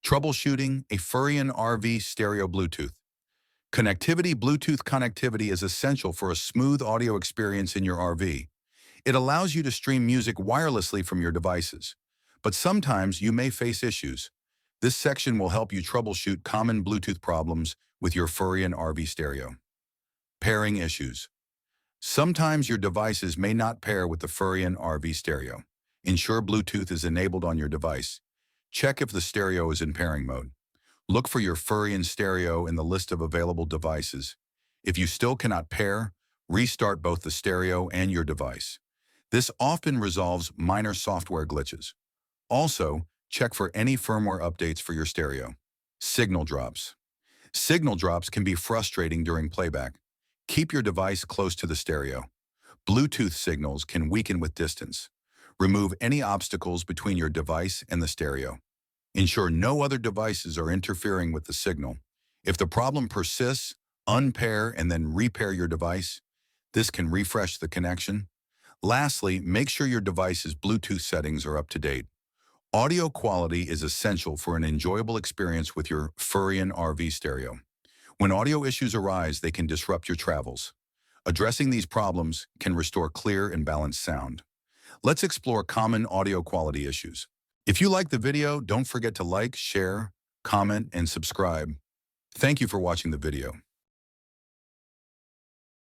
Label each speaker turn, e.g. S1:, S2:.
S1: Troubleshooting a Furrion RV stereo Bluetooth. Bluetooth connectivity is essential for a smooth audio experience in your RV. It allows you to stream music wirelessly from your devices. But sometimes you may face issues. This section will help you troubleshoot common Bluetooth problems with your Furrion RV stereo. Pairing issues. Sometimes your devices may not pair with the Furrion RV stereo. Ensure Bluetooth is enabled on your device. Check if the stereo is in pairing mode. Look for your Furrion stereo in the list of available devices. If you still cannot pair, restart both the stereo and your device. This often resolves minor software glitches. Also, check for any firmware updates for your stereo. Signal drops. Signal drops can be frustrating during playback. Keep your device close to the stereo. Bluetooth signals can weaken with distance. Remove any obstacles between your device and the stereo. Ensure no other devices are interfering with the signal. If the problem persists, unpair and then repair your device. This can refresh the connection. Lastly, make sure your device's Bluetooth settings are up to date. Audio quality is essential for an enjoyable experience with your Furrion RV stereo. When audio issues arise, they can disrupt your travels. Addressing these problems can restore clear and balanced sound. Let's explore common audio quality issues. If you like the video, don't forget to like, share, comment, and subscribe. Thank you for watching the video.